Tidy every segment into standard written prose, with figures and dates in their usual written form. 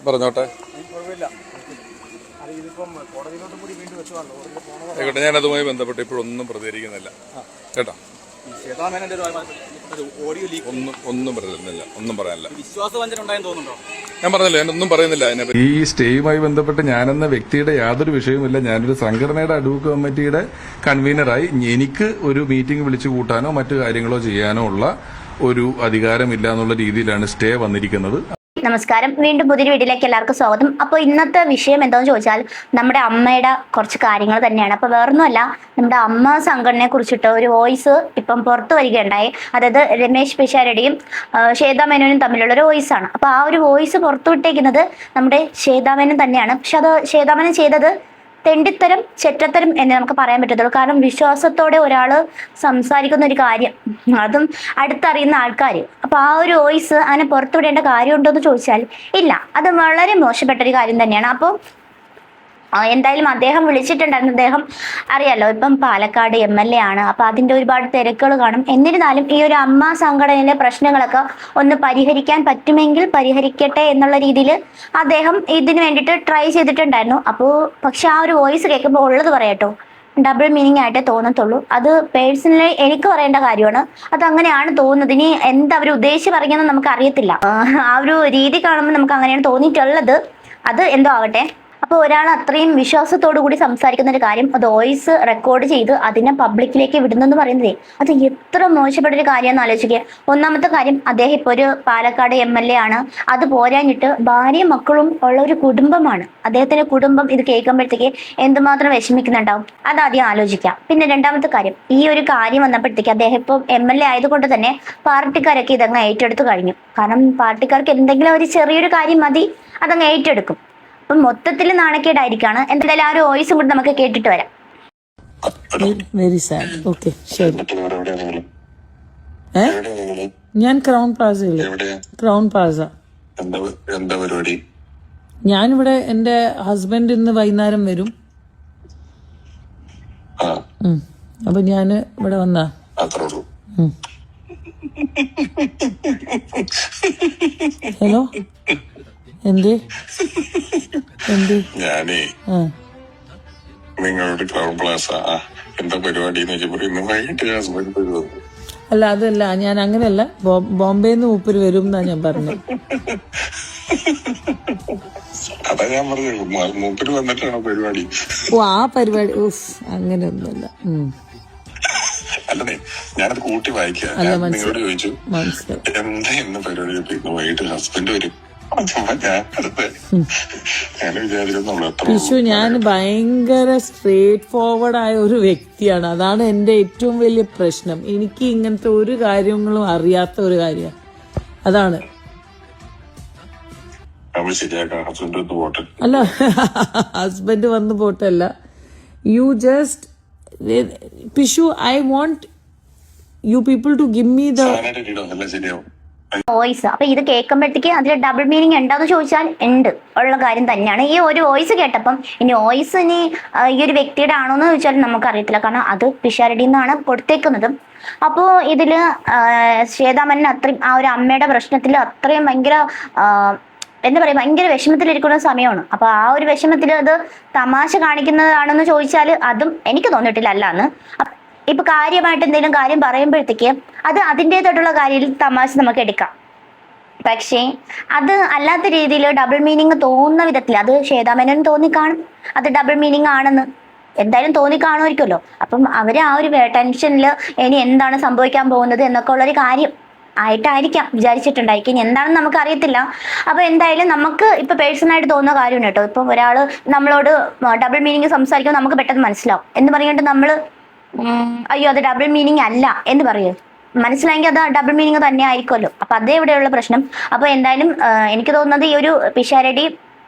പറഞ്ഞോട്ടെ. ആയിക്കോട്ടെ, ഞാനതുമായി ബന്ധപ്പെട്ട് ഇപ്പോഴൊന്നും പ്രതികരിക്കുന്നില്ല കേട്ടോ. ഒന്നും പറയുന്നില്ല, ഒന്നും പറയാനില്ല. ഞാൻ പറഞ്ഞല്ലോ, ഞാനൊന്നും പറയുന്നില്ല അതിനെ. ഈ സ്റ്റേയുമായി ബന്ധപ്പെട്ട് ഞാനെന്ന വ്യക്തിയുടെ യാതൊരു വിഷയവുമില്ല. ഞാനൊരു സംഘടനയുടെ അഡ്വക്കറ്റ് കമ്മിറ്റിയുടെ കൺവീനറായി എനിക്ക് ഒരു മീറ്റിംഗ് വിളിച്ചു കൂട്ടാനോ മറ്റു കാര്യങ്ങളോ ചെയ്യാനോ ഉള്ള ഒരു അധികാരമില്ല എന്നുള്ള രീതിയിലാണ് സ്റ്റേ വന്നിരിക്കുന്നത്. നമസ്കാരം, വീണ്ടും പുതിയൊരു വീഡിയോയിലേക്ക് എല്ലാവർക്കും സ്വാഗതം. അപ്പോൾ ഇന്നത്തെ വിഷയം എന്താണെന്ന് ചോദിച്ചാൽ നമ്മുടെ അമ്മയുടെ കുറച്ച് കാര്യങ്ങൾ തന്നെയാണ്. അപ്പോൾ വേറൊന്നുമല്ല, നമ്മുടെ അമ്മ സംഘടനയെ കുറിച്ചിട്ട് ഒരു വോയിസ് ഇപ്പം പുറത്തു വരികയുണ്ടായി. അതായത് രമേശ് പിഷാരടിയും ശ്വേതാ മേനോനും തമ്മിലുള്ള ഒരു വോയിസാണ്. അപ്പോൾ ആ ഒരു വോയിസ് പുറത്തുവിട്ടേക്കുന്നത് നമ്മുടെ ശ്വേതാ മേനോൻ തന്നെയാണ്. പക്ഷെ അത് ശ്വേതാ മേനോൻ ചെയ്തത് തെണ്ടിത്തരം, ചെറ്റത്തരം എന്ന് നമുക്ക് പറയാൻ പറ്റത്തുള്ളൂ. കാരണം വിശ്വാസത്തോടെ ഒരാൾ സംസാരിക്കുന്ന ഒരു കാര്യം, അതും അടുത്തറിയുന്ന ആൾക്കാർ, അപ്പോൾ ആ ഒരു വോയിസ് അങ്ങനെ പുറത്തുവിടേണ്ട കാര്യമുണ്ടോ എന്ന് ചോദിച്ചാൽ ഇല്ല, അത് വളരെ മോശപ്പെട്ടൊരു കാര്യം തന്നെയാണ്. അപ്പോൾ എന്തായാലും അദ്ദേഹം വിളിച്ചിട്ടുണ്ടായിരുന്നു. അദ്ദേഹം അറിയാലോ, ഇപ്പം പാലക്കാട് MLA ആണ്. അപ്പോൾ അതിൻ്റെ ഒരുപാട് തിരക്കുകൾ കാണും. എന്നിരുന്നാലും ഈ ഒരു അമ്മ സംഘടനയിലെ പ്രശ്നങ്ങളൊക്കെ ഒന്ന് പരിഹരിക്കാൻ പറ്റുമെങ്കിൽ പരിഹരിക്കട്ടെ എന്നുള്ള രീതിയിൽ അദ്ദേഹം ഇതിന് വേണ്ടിയിട്ട് ട്രൈ ചെയ്തിട്ടുണ്ടായിരുന്നു. പക്ഷെ ആ ഒരു വോയിസ് കേൾക്കുമ്പോൾ ഉള്ളത് പറയാട്ടോ, ഡബിൾ മീനിങ് ആയിട്ടേ തോന്നത്തുള്ളൂ. അത് പേഴ്സണലി എനിക്ക് പറയേണ്ട കാര്യമാണ്. അത് അങ്ങനെയാണ് തോന്നുന്നത്. ഇനി എന്താ അവർ ഉദ്ദേശിച്ച് പറയുന്നത് നമുക്ക് അറിയത്തില്ല. ആ ഒരു രീതി കാണുമ്പോൾ നമുക്ക് അങ്ങനെയാണ് തോന്നിയിട്ടുള്ളത്. അത് എന്തോ ആവട്ടെ. അപ്പോൾ ഒരാൾ അത്രയും വിശ്വാസത്തോടു കൂടി സംസാരിക്കുന്ന ഒരു കാര്യം, അത് വോയിസ് റെക്കോർഡ് ചെയ്ത് അതിനെ പബ്ലിക്കിലേക്ക് വിടുന്നെന്ന് പറയുന്നതേ അത് എത്ര മോശപ്പെട്ടൊരു കാര്യമെന്ന് ആലോചിക്കുക. ഒന്നാമത്തെ കാര്യം, അദ്ദേഹം ഇപ്പോൾ ഒരു പാലക്കാട് MLA ആണ്. അത് പോരാഞ്ഞിട്ട് ഭാര്യയും മക്കളും ഉള്ള ഒരു കുടുംബമാണ്. അദ്ദേഹത്തിന്റെ കുടുംബം ഇത് കേൾക്കുമ്പോഴത്തേക്ക് എന്തുമാത്രം വിഷമിക്കുന്നുണ്ടാവും, അതാദ്യം ആലോചിക്കാം. പിന്നെ രണ്ടാമത്തെ കാര്യം, ഈ ഒരു കാര്യം വന്നപ്പോഴത്തേക്ക് അദ്ദേഹം ഇപ്പോൾ MLA ആയതുകൊണ്ട് തന്നെ പാർട്ടിക്കാരൊക്കെ ഇതങ്ങ് ഏറ്റെടുത്ത് കഴിഞ്ഞു. കാരണം പാർട്ടിക്കാർക്ക് എന്തെങ്കിലും ഒരു ചെറിയൊരു കാര്യം മതി, അതങ്ങ് ഏറ്റെടുക്കും. അപ്പം മൊത്തത്തിൽ നാണക്കേടായിരിക്കാണ്. എന്തായാലും ആ ഒരു വോയിസും കൂടി നമുക്ക് കേട്ടിട്ട് വരാം. Very sad. ഓക്കെ, ശരി. ഞാൻ ക്രൗൺ പ്ലാസയില്. Crown Plaza. എന്താ പരിപാടി? ഞാനിവിടെ എന്റെ ഹസ്ബൻഡ് ഇന്ന് വൈകുന്നേരം വരും. അപ്പൊ ഞാന് ഇവിടെ വന്നാ. ഹലോ, ഞാനേ നിങ്ങളോട് ക്രൗൺ പ്ലാസ എന്താ പരിപാടി അല്ല, അതല്ല, ഞാൻ അങ്ങനെയല്ല, ബോംബെന്ന് മൂപ്പര് വരും എന്നാ ഞാൻ പറഞ്ഞത്. അതാ ഞാൻ പറഞ്ഞത്, മൂപ്പര് വന്നിട്ടാണോ പരിപാടി? ഓ, ആ പരിപാടി അങ്ങനെയൊന്നുമല്ല. അല്ലേ, ഞാനത് കൂട്ടി വായിക്കാം. നിങ്ങളോട് ചോദിച്ചു എന്താ ഇന്ന് പരിപാടി, വൈകിട്ട് ഹസ്ബൻഡ് വരും. വിഷു, ഞാൻ ഭയങ്കര സ്ട്രേറ്റ് ഫോർവേഡ് ആയ ഒരു വ്യക്തിയാണ്. അതാണ് എന്റെ ഏറ്റവും വലിയ പ്രശ്നം. എനിക്ക് ഇങ്ങനത്തെ ഒരു കാര്യങ്ങളും അറിയാത്ത ഒരു കാര്യമാണ്. അതാണ്. അല്ല, ഹസ്ബൻഡ് വന്ന് പോട്ടല്ല. You just push, I want you people to give me the voice. അപ്പൊ ഇത് കേൾക്കുമ്പോഴത്തേക്ക് അതിൽ ഡബിൾ മീനിങ് ഉണ്ടോന്ന് ചോദിച്ചാൽ ഉണ്ട്, ഉള്ള കാര്യം തന്നെയാണ്. ഈ ഒരു വോയിസ് കേട്ടപ്പം ഈ ഒരു വ്യക്തിയുടെ ആണോ എന്ന് ചോദിച്ചാൽ നമുക്കറിയത്തില്ല. കാരണം അത് പിഷാരടി എന്നാണ് കൊടുത്തേക്കുന്നത്. അപ്പോൾ ഇതില് ശ്വേതാ മേനോൻ അത്രയും ആ ഒരു അമ്മയുടെ പ്രശ്നത്തിൽ അത്രയും ഭയങ്കര എന്താ പറയാ, ഭയങ്കര വിഷമത്തിലിരിക്കുന്ന സമയമാണ്. അപ്പൊ ആ ഒരു വിഷമത്തിൽ അത് തമാശ കാണിക്കുന്നതാണെന്ന് ചോദിച്ചാൽ അതും എനിക്ക് തോന്നിയിട്ടില്ല അല്ലാന്ന്. ഇപ്പൊ കാര്യമായിട്ട് എന്തെങ്കിലും കാര്യം പറയുമ്പോഴത്തേക്ക് അത് അതിൻ്റെതായിട്ടുള്ള കാര്യത്തിൽ തമാശ നമുക്ക് എടുക്കാം. പക്ഷേ അത് അല്ലാത്ത രീതിയിൽ ഡബിൾ മീനിങ് തോന്നുന്ന വിധത്തിൽ അത് ശ്വേതാ മേനോൻ തോന്നിക്കാണും അത് ഡബിൾ മീനിങ് ആണെന്ന്. എന്തായാലും തോന്നിക്കാണുമായിരിക്കുമല്ലോ. അപ്പം അവര് ആ ഒരു ടെൻഷനിൽ ഇനി എന്താണ് സംഭവിക്കാൻ പോകുന്നത് എന്നൊക്കെ ഉള്ളൊരു കാര്യം ആയിട്ടായിരിക്കാം വിചാരിച്ചിട്ടുണ്ടായിരിക്കും. ഇനി എന്താണെന്ന് നമുക്ക് അറിയത്തില്ല. അപ്പൊ എന്തായാലും നമുക്ക് ഇപ്പൊ പേഴ്സണലായിട്ട് തോന്നുന്ന കാര്യമാണ് കേട്ടോ. ഇപ്പം ഒരാൾ നമ്മളോട് ഡബിൾ മീനിങ് സംസാരിക്കുമ്പോൾ നമുക്ക് പെട്ടെന്ന് മനസ്സിലാവും എന്ന് പറഞ്ഞിട്ട് നമ്മൾ അയ്യോ അത് ഡബിൾ മീനിങ് അല്ല എന്ന് പറയൂ, മനസ്സിലായെങ്കിൽ അത് ഡബിൾ മീനിങ് തന്നെ ആയിരിക്കുമല്ലോ. അപ്പൊ അതേ ഇവിടെയുള്ള പ്രശ്നം. അപ്പൊ എന്തായാലും എനിക്ക് തോന്നുന്നത് ഈ ഒരു പിഷാരടി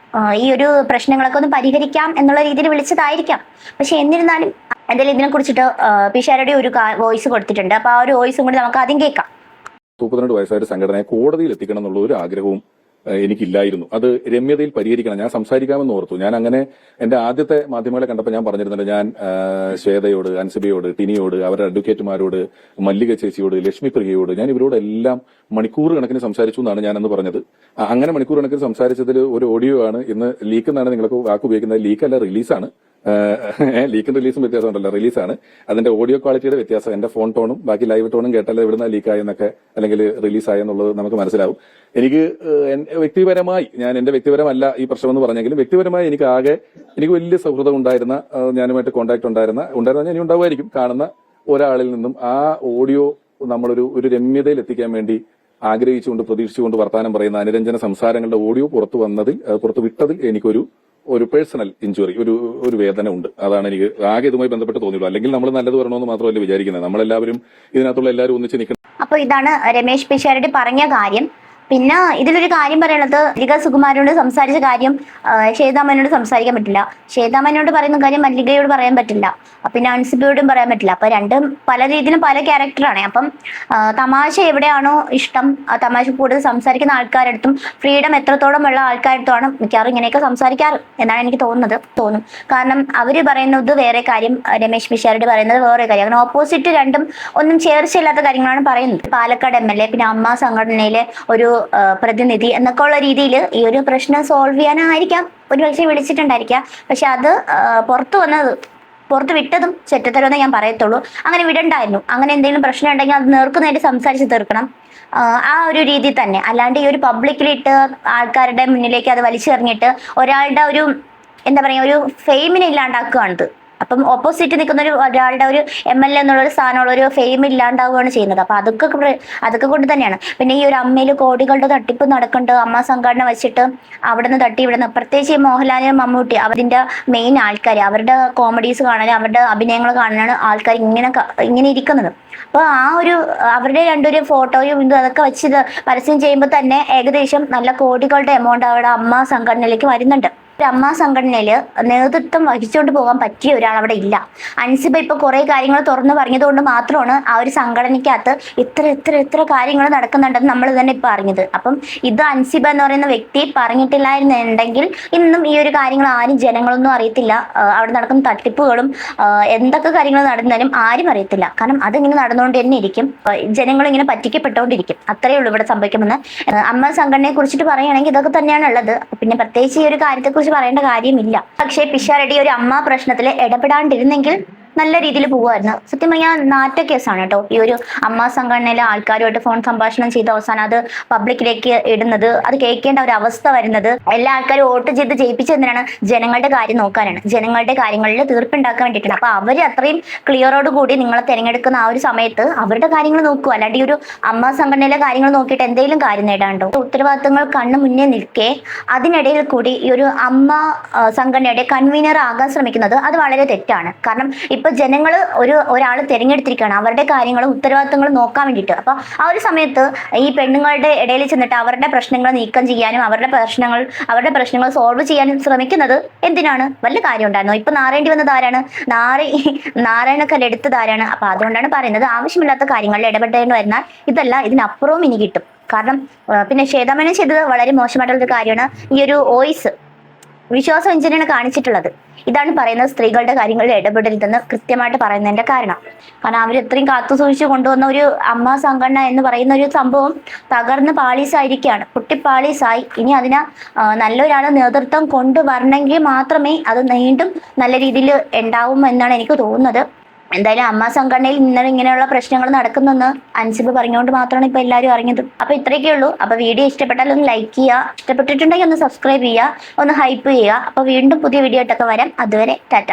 ഈ ഒരു പ്രശ്നങ്ങളൊക്കെ ഒന്ന് പരിഹരിക്കാം എന്നുള്ള രീതിയിൽ വിളിച്ചതായിരിക്കാം. പക്ഷെ എന്നിരുന്നാലും എന്തായാലും ഇതിനെ കുറിച്ചിട്ട് പിഷാരടി ഒരു വോയിസ് കൊടുത്തിട്ടുണ്ട്. അപ്പൊ ആ ഒരു വോയിസും കൂടി നമുക്ക് ആദ്യം കേൾക്കാം. 32 വയസ്സായ സംഘടനയെ കോടതിയിൽ എത്തിക്കണം എന്നുള്ള ഒരു ആഗ്രഹവും എനിക്കില്ലായിരുന്നു. അത് രമ്യതയിൽ പരിഹരിക്കണം. ഞാൻ സംസാരിക്കാമെന്ന് ഓർത്തു. ഞാൻ അങ്ങനെ എന്റെ ആദ്യത്തെ മാധ്യമങ്ങളെ കണ്ടപ്പോൾ ഞാൻ പറഞ്ഞിരുന്നില്ല, ഞാൻ ശ്വേതയോട്, അൻസിബയോട്, ടിനിയോട്, അവരുടെ അഡ്വക്കേറ്റുമാരോട്, മല്ലിക ചേച്ചിയോട്, ലക്ഷ്മി പ്രിയയോട്, ഞാൻ ഇവരോടെല്ലാം മണിക്കൂർ കണക്കിന് സംസാരിച്ചു എന്നാണ് ഞാനന്ന് പറഞ്ഞത്. അങ്ങനെ മണിക്കൂർ കണക്കിന് സംസാരിച്ചതിൽ ഒരു ഓഡിയോ ആണ് ഇന്ന് ലീക്ക് എന്നാണ് നിങ്ങൾക്ക് വാക്ക് ഉപയോഗിക്കുന്നത്. ലീക്കല്ല, റിലീസാണ്. ലീക്കും റിലീസും വ്യത്യാസമുണ്ടല്ലോ. റിലീസാണ്. അതിന്റെ ഓഡിയോ ക്വാളിറ്റിയുടെ വ്യത്യാസം. എന്റെ ഫോൺ ടോണും ബാക്കി ലൈവ് ടോണും കേട്ടാൽ എവിടുന്ന ലീക്കായെന്നൊക്കെ അല്ലെങ്കിൽ റിലീസായെന്നുള്ളത് നമുക്ക് മനസ്സിലാവും. എനിക്ക് വ്യക്തിപരമായി, ഞാൻ എന്റെ വ്യക്തിപരമല്ല ഈ പ്രശ്നമെന്ന് പറഞ്ഞെങ്കിലും വ്യക്തിപരമായി എനിക്ക് വലിയ സൗഹൃദം ഉണ്ടായിരുന്ന, ഞാനുമായിട്ട് കോൺടാക്ട് ഉണ്ടായിരുന്ന ഇനി ഉണ്ടാവുമായിരിക്കും, കാണുന്ന ഒരാളിൽ നിന്നും ആ ഓഡിയോ നമ്മളൊരു രമ്യതയിൽ എത്തിക്കാൻ വേണ്ടി ആഗ്രഹിച്ചുകൊണ്ട് പ്രതീക്ഷിച്ചുകൊണ്ട് വർത്തമാനം പറയുന്ന അനുരഞ്ജന സംസാരങ്ങളുടെ ഓഡിയോ പുറത്തു വിട്ടതിൽ എനിക്കൊരു പേഴ്സണൽ ഇഞ്ചുറി, ഒരു വേദന ഉണ്ട്. അതാണ് എനിക്ക് ആകെ ഇതുമായി ബന്ധപ്പെട്ട് തോന്നിയുള്ളൂ. അല്ലെങ്കിൽ നമ്മൾ നല്ലത് വരണമെന്ന് മാത്രമല്ല വിചാരിക്കുന്നത്, നമ്മളെല്ലാവരും ഇതിനകത്തുള്ള എല്ലാവരും ഒന്നിച്ച് നിൽക്കണം. അപ്പൊ ഇതാണ് രമേശ് പിഷാരടി പറഞ്ഞ കാര്യം. പിന്നെ ഇതിലൊരു കാര്യം പറയുന്നത്, മല്ലിക സുകുമാരനോട് സംസാരിച്ച കാര്യം ശ്വേതാമേനോട് സംസാരിക്കാൻ പറ്റില്ല, ശ്വേതാമേനോട് പറയുന്ന കാര്യം മല്ലികയോട് പറയാൻ പറ്റില്ല, പിന്നെ അൻസിബയോടും പറയാൻ പറ്റില്ല. അപ്പൊ രണ്ടും പല രീതിയിലും പല ക്യാരക്ടറാണ്. അപ്പം തമാശ എവിടെയാണോ ഇഷ്ടം, തമാശ കൂടുതൽ സംസാരിക്കുന്ന ആൾക്കാരടുത്തും ഫ്രീഡം എത്രത്തോളം ഉള്ള ആൾക്കാരടുത്തുമാണ് മിക്കവാറും ഇങ്ങനെയൊക്കെ സംസാരിക്കാറ് എന്നാണ് എനിക്ക് തോന്നും. കാരണം അവര് പറയുന്നത് വേറെ കാര്യം, രമേശ് പിഷാരടി പറയുന്നത് വേറെ കാര്യം. അങ്ങനെ ഓപ്പോസിറ്റ് രണ്ടും ഒന്നും ചേർച്ചയില്ലാത്ത കാര്യങ്ങളാണ് പറയുന്നത്. പാലക്കാട് MLA, പിന്നെ അമ്മ സംഘടനയിലെ ഒരു പ്രതിനിധി എന്നൊക്കെ ഉള്ള രീതിയിൽ ഈ ഒരു പ്രശ്നം സോൾവ് ചെയ്യാനായിരിക്കാം ഒരു പക്ഷേ വിളിച്ചിട്ടുണ്ടായിരിക്കാം. പക്ഷെ അത് പുറത്ത് വിട്ടതും ചെറ്റത്തരമെന്ന് ഞാൻ പറയത്തുള്ളൂ. അങ്ങനെ വിടണ്ടായിരുന്നു. അങ്ങനെ എന്തെങ്കിലും പ്രശ്നം ഉണ്ടെങ്കിൽ അത് നേർക്കുനേരെ സംസാരിച്ച് തീർക്കണം, ആ ഒരു രീതി തന്നെ. അല്ലാണ്ട് ഈ ഒരു പബ്ലിക്കിലിട്ട് ആൾക്കാരുടെ മുന്നിലേക്ക് അത് വലിച്ചെറിഞ്ഞിട്ട് ഒരാളുടെ ഒരു എന്താ പറയുക, ഒരു ഫെയിമിനെ ഇല്ലാണ്ടാക്കുകയാണിത്. അപ്പം ഓപ്പോസിറ്റ് നിൽക്കുന്ന ഒരാളുടെ ഒരു MLA എന്നുള്ളൊരു സ്ഥാനമുള്ള ഒരു ഫെയിം ഇല്ലാണ്ടാവുകയാണ് ചെയ്യുന്നത്. അപ്പൊ അതൊക്കെ കൊണ്ട് തന്നെയാണ്. പിന്നെ ഈ ഒരു അമ്മയിൽ കോടികളുടെ തട്ടിപ്പ് നടക്കുന്നുണ്ട്, അമ്മ സംഘടന വെച്ചിട്ട് അവിടെ നിന്ന് തട്ടി ഇവിടെ നിന്ന്. പ്രത്യേകിച്ച് ഈ മോഹൻലാലും മമ്മൂട്ടി അതിന്റെ മെയിൻ ആൾക്കാർ, അവരുടെ കോമഡീസ് കാണാനും അവരുടെ അഭിനയങ്ങൾ കാണാനാണ് ആൾക്കാർ ഇങ്ങനെ ഇരിക്കുന്നത്. അപ്പൊ അവരുടെ രണ്ടൊരു ഫോട്ടോയും അതൊക്കെ വെച്ച് പരസ്യം ചെയ്യുമ്പോൾ തന്നെ ഏകദേശം നല്ല കോടികളുടെ എമൗണ്ട് അവിടെ അമ്മ സംഘടനയിലേക്ക് വരുന്നുണ്ട്. അമ്മ സംഘടനയില് നേതൃത്വം വഹിച്ചുകൊണ്ട് പോകാൻ പറ്റിയ ഒരാൾ അവിടെ ഇല്ല. അൻസിബ ഇപ്പൊ കുറെ കാര്യങ്ങൾ തുറന്നു പറഞ്ഞതുകൊണ്ട് മാത്രമാണ് ആ ഒരു സംഘടനയ്ക്കകത്ത് ഇത്ര കാര്യങ്ങൾ നടക്കുന്നുണ്ടെന്ന് നമ്മൾ തന്നെ ഇപ്പൊ അറിഞ്ഞത്. അപ്പം ഇത് അൻസിബ എന്ന് പറയുന്ന വ്യക്തി പറഞ്ഞിട്ടില്ലായിരുന്നുണ്ടെങ്കിൽ ഇന്നും ഈ ഒരു കാര്യങ്ങൾ ആരും ജനങ്ങളൊന്നും അറിയത്തില്ല. അവിടെ നടക്കുന്ന തട്ടിപ്പുകളും എന്തൊക്കെ കാര്യങ്ങൾ നടന്നാലും ആരും അറിയത്തില്ല. കാരണം അതിങ്ങനെ നടന്നുകൊണ്ട് തന്നെ ഇരിക്കും, ജനങ്ങൾ ഇങ്ങനെ പറ്റിക്കപ്പെട്ടുകൊണ്ടിരിക്കും. അത്രയേ ഉള്ളൂ ഇവിടെ സംഭവിക്കുമെന്ന്. അമ്മ സംഘടനയെ കുറിച്ചിട്ട് പറയുകയാണെങ്കിൽ ഇതൊക്കെ തന്നെയാണ് ഉള്ളത്. പിന്നെ പ്രത്യേകിച്ച് ഈ ഒരു കാര്യത്തെക്കുറിച്ച് പറയേണ്ട കാര്യമില്ല. പക്ഷേ പിഷാരടി ഒരു അമ്മ പ്രശ്നത്തിൽ ഇടപെടാണ്ടിരുന്നെങ്കിൽ നല്ല രീതിയിൽ പോകുമായിരുന്നു. സത്യം പറഞ്ഞാൽ നാറ്റ കേസാണ് കേട്ടോ ഈ ഒരു അമ്മ സംഘടനയിലെ ആൾക്കാരുമായിട്ട് ഫോൺ സംഭാഷണം ചെയ്ത് അവസാനം അത് പബ്ലിക്കിലേക്ക് ഇടുന്നത്, അത് കേൾക്കേണ്ട ഒരു അവസ്ഥ വരുന്നത്. എല്ലാ ആൾക്കാരും വോട്ട് ചെയ്ത് ജയിപ്പിച്ചെന്തിനാണ്? ജനങ്ങളുടെ കാര്യം നോക്കാനാണ്, ജനങ്ങളുടെ കാര്യങ്ങളിൽ തീർപ്പുണ്ടാക്കാൻ വേണ്ടിയിട്ടാണ്. അപ്പൊ അവര് അത്രയും ക്ലിയറോട് കൂടി നിങ്ങളെ തിരഞ്ഞെടുക്കുന്ന ആ ഒരു സമയത്ത് അവരുടെ കാര്യങ്ങൾ നോക്കുക, അല്ലാണ്ട് ഈ ഒരു അമ്മ സംഘടനയിലെ കാര്യങ്ങൾ നോക്കിയിട്ട് എന്തെങ്കിലും കാര്യം നേടാണ്ടോ? ഉത്തരവാദിത്തങ്ങൾ കണ്ണു മുന്നേ നിൽക്കെ അതിനിടയിൽ കൂടി ഈ ഒരു അമ്മ സംഘടനയുടെ കൺവീനർ ആകാൻ ശ്രമിക്കുന്നത് അത് വളരെ തെറ്റാണ്. കാരണം ഇപ്പൊ ജനങ്ങൾ ഒരാൾ തിരഞ്ഞെടുത്തിരിക്കുകയാണ് അവരുടെ കാര്യങ്ങളും ഉത്തരവാദിത്തങ്ങളും നോക്കാൻ വേണ്ടിയിട്ട്. അപ്പൊ ആ ഒരു സമയത്ത് ഈ പെണ്ണുങ്ങളുടെ ഇടയിൽ ചെന്നിട്ട് അവരുടെ പ്രശ്നങ്ങൾ നീക്കം ചെയ്യാനും അവരുടെ പ്രശ്നങ്ങൾ സോൾവ് ചെയ്യാനും ശ്രമിക്കുന്നത് എന്തിനാണ്? വല്ല കാര്യം ഉണ്ടായിരുന്നോ? ഇപ്പൊ നാറേണ്ടി വന്നത് ആരാണ്? നാരായണക്കല്ല് എടുത്തത് ആരാണ്? അപ്പൊ അതുകൊണ്ടാണ് പറയുന്നത്, ആവശ്യമില്ലാത്ത കാര്യങ്ങളിൽ ഇടപെടേണ്ടി വരുന്നാൽ ഇതിനപ്പുറവും ഇനി കിട്ടും. കാരണം പിന്നെ ശ്വേതാമേനോൻ ചെയ്തത് വളരെ മോശമായിട്ടുള്ളൊരു കാര്യമാണ്. ഈ ഒരു വോയിസ് വിശ്വാസവഞ്ചനയാണ് കാണിച്ചിട്ടുള്ളത്. ഇതാണ് പറയുന്നത് സ്ത്രീകളുടെ കാര്യങ്ങളിൽ ഇടപെടരുതെന്ന് കൃത്യമായിട്ട് പറയുന്നതിന്റെ കാരണം. കാരണം അവർ ഇത്രയും കാത്തു സൂക്ഷിച്ചു കൊണ്ടുവന്ന ഒരു അമ്മ സംഘടന എന്ന് പറയുന്ന ഒരു സംഭവം തകർന്ന് പാളീസായിരിക്കുകയാണ്, പൊട്ടിപ്പാളീസായി. ഇനി അതിന് നല്ലൊരാൾ നേതൃത്വം കൊണ്ടുവരണമെങ്കിൽ മാത്രമേ അത് വീണ്ടും നല്ല രീതിയിൽ ഉണ്ടാവും എന്നാണ് എനിക്ക് തോന്നുന്നത്. എന്തായാലും അമ്മ സംഘടനയിൽ ഇങ്ങനെയുള്ള പ്രശ്നങ്ങൾ നടക്കുന്നെന്ന് അൻസിബ പറഞ്ഞുകൊണ്ട് മാത്രമാണ് ഇപ്പൊ എല്ലാവരും അറിഞ്ഞത്. അപ്പൊ ഇത്രയൊക്കെ ഉള്ളൂ. അപ്പൊ വീഡിയോ ഇഷ്ടപ്പെട്ടാൽ ഒന്ന് ലൈക്ക് ചെയ്യുക, ഇഷ്ടപ്പെട്ടിട്ടുണ്ടെങ്കിൽ ഒന്ന് സബ്സ്ക്രൈബ് ചെയ്യുക, ഒന്ന് ഹൈപ്പ് ചെയ്യുക. അപ്പൊ വീണ്ടും പുതിയ വീഡിയോ ആയിട്ടൊക്കെ വരാം. അതുവരെ ടാറ്റ.